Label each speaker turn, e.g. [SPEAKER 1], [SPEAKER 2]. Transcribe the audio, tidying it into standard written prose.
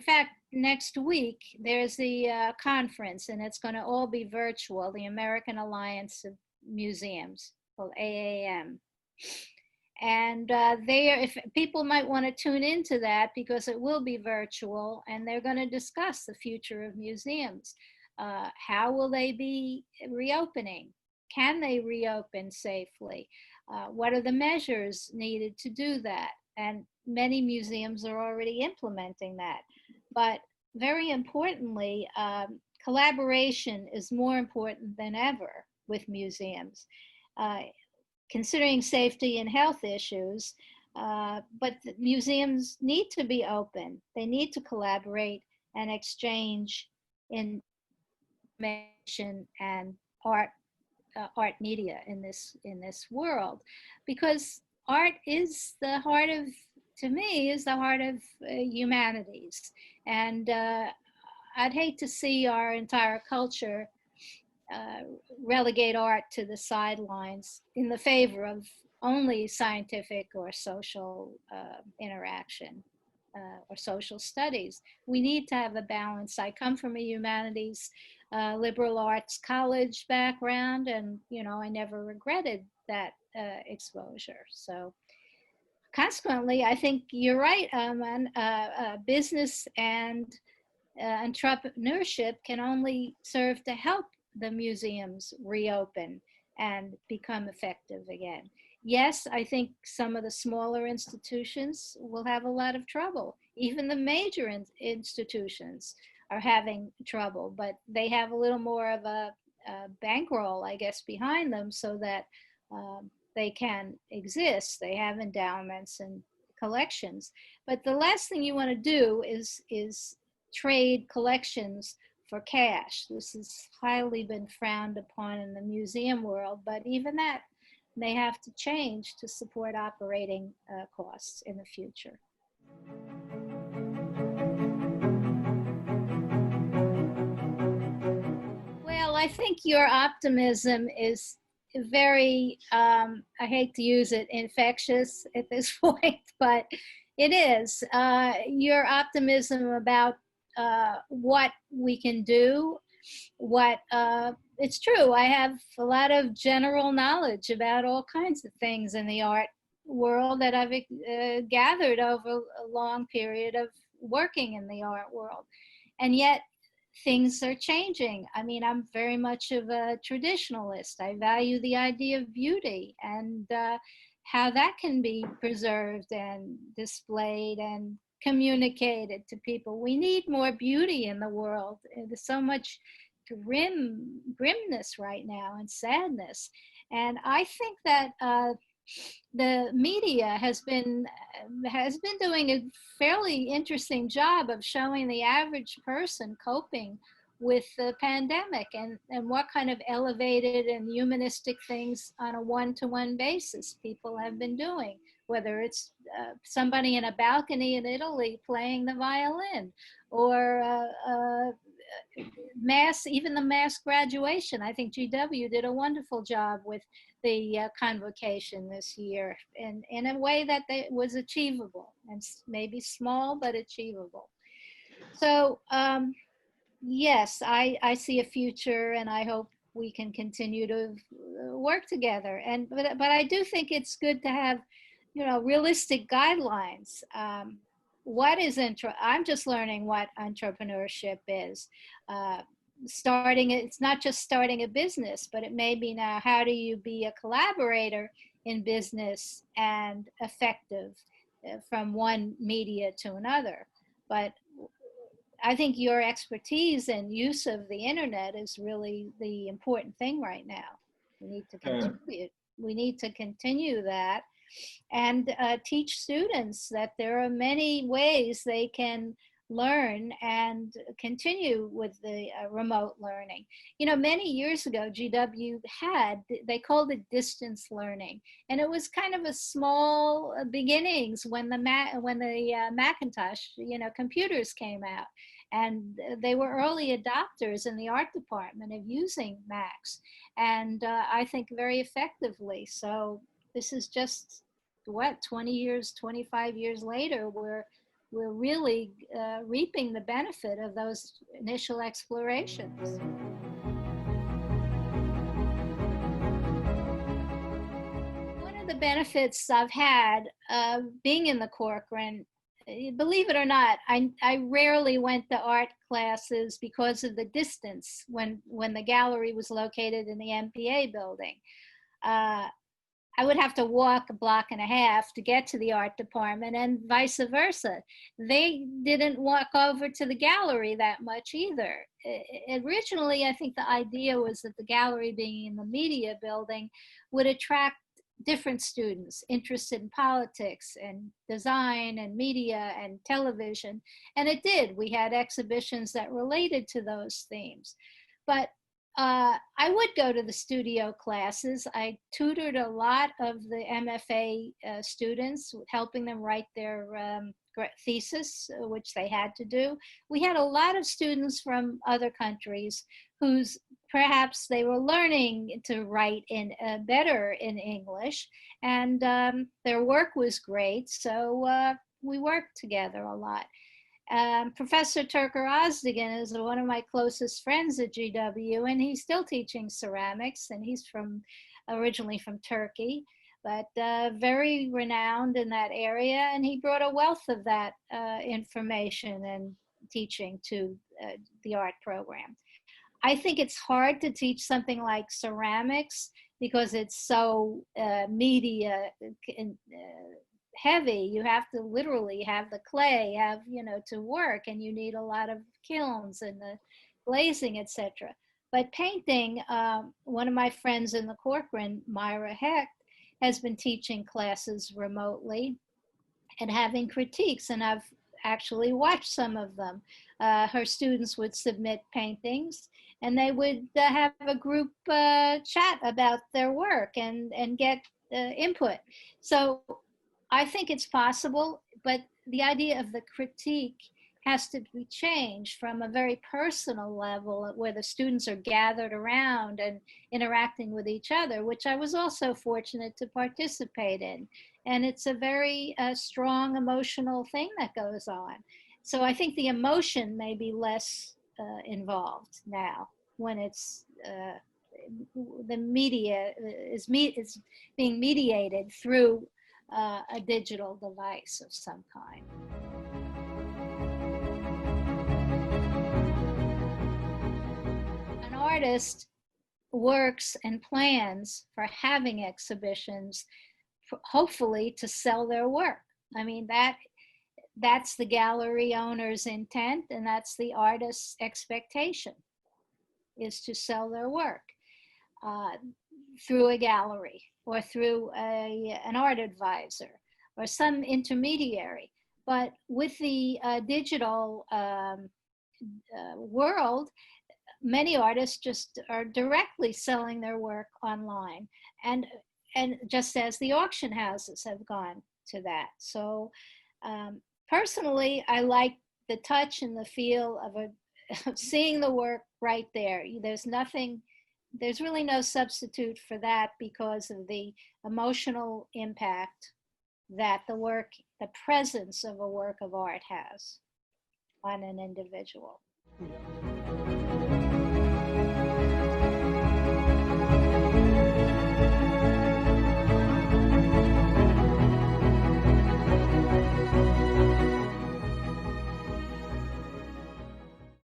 [SPEAKER 1] in fact, next week there's the conference, and it's going to all be virtual, the American Alliance of Museums, called AAM. And if people might want to tune into that, because it will be virtual, and they're going to discuss the future of museums. How will they be reopening? Can they reopen safely? What are the measures needed to do that? And many museums are already implementing that. But very importantly, collaboration is more important than ever with museums. Considering safety and health issues, but the museums need to be open. They need to collaborate and exchange information and art media in this world, because art is the heart of, to me, is the heart of humanities. And I'd hate to see our entire culture relegate art to the sidelines in the favor of only scientific or social interaction or social studies. We need to have a balance. I come from a humanities, liberal arts college background, and I never regretted that exposure. So consequently, I think you're right. Business and entrepreneurship can only serve to help the museums reopen and become effective again. Yes, I think some of the smaller institutions will have a lot of trouble. Even the major institutions are having trouble, but they have a little more of a bankroll, I guess, behind them, so that they can exist. They have endowments and collections. But the last thing you want to do is trade collections for cash. This has highly been frowned upon in the museum world, but even that may have to change to support operating costs in the future. Well, I think your optimism is very, I hate to use it, infectious at this point, but it is. Your optimism about what we can do, it's true. I have a lot of general knowledge about all kinds of things in the art world that I've gathered over a long period of working in the art world. And yet things are changing. I mean, I'm very much of a traditionalist. I value the idea of beauty and how that can be preserved and displayed and communicated to people. We need more beauty in the world. There's so much grimness right now and sadness. And I think that the media has been doing a fairly interesting job of showing the average person coping with the pandemic and what kind of elevated and humanistic things on a one-to-one basis people have been doing, whether it's somebody in a balcony in Italy playing the violin, or even the mass graduation. I think GW did a wonderful job with the convocation this year in a way that was achievable, and maybe small but achievable. So yes, I see a future, and I hope we can continue to work together. But I do think it's good to have realistic guidelines. I'm just learning what entrepreneurship is. It's not just starting a business, but it may be now, how do you be a collaborator in business and effective from one media to another? But I think your expertise and use of the internet is really the important thing right now. We need to contribute. We need to continue that and teach students that there are many ways they can learn and continue with the remote learning. Many years ago, GW they called it distance learning, and it was kind of a small beginnings when the Macintosh, computers came out, and they were early adopters in the art department of using Macs, and I think very effectively. So this is just 20 years, 25 years later, we're we're really reaping the benefit of those initial explorations. One of the benefits I've had of being in the Corcoran, believe it or not, I rarely went to art classes because of the distance when the gallery was located in the MPA building. I would have to walk a block and a half to get to the art department, and vice versa. They didn't walk over to the gallery that much either. Originally, I think the idea was that the gallery being in the media building would attract different students interested in politics and design and media and television. And it did. We had exhibitions that related to those themes. But I would go to the studio classes. I tutored a lot of the MFA students, helping them write their thesis, which they had to do. We had a lot of students from other countries whose perhaps they were learning to write in better in English, and their work was great. So we worked together a lot. Professor Turker Ozdogan is one of my closest friends at GW, and he's still teaching ceramics, and he's originally from Turkey, but very renowned in that area, and he brought a wealth of that information and teaching to the art program. I think it's hard to teach something like ceramics because it's so media heavy. You have to literally have the clay, to work, and you need a lot of kilns and the glazing, etc. But painting, one of my friends in the Corcoran, Myra Hecht, has been teaching classes remotely and having critiques, and I've actually watched some of them. Her students would submit paintings, and they would have a group chat about their work and get input. So I think it's possible, but the idea of the critique has to be changed from a very personal level where the students are gathered around and interacting with each other, which I was also fortunate to participate in. And it's a very strong emotional thing that goes on. So I think the emotion may be less involved now when it's the media is being mediated through a digital device of some kind. An artist works and plans for having exhibitions, hopefully to sell their work. I mean, that's the gallery owner's intent, and that's the artist's expectation, is to sell their work through a gallery or through an art advisor or some intermediary. But with the digital world, many artists just are directly selling their work online, and just as the auction houses have gone to that. So personally, I like the touch and the feel of seeing the work right there. There's really no substitute for that because of the emotional impact that the presence of a work of art has on an individual.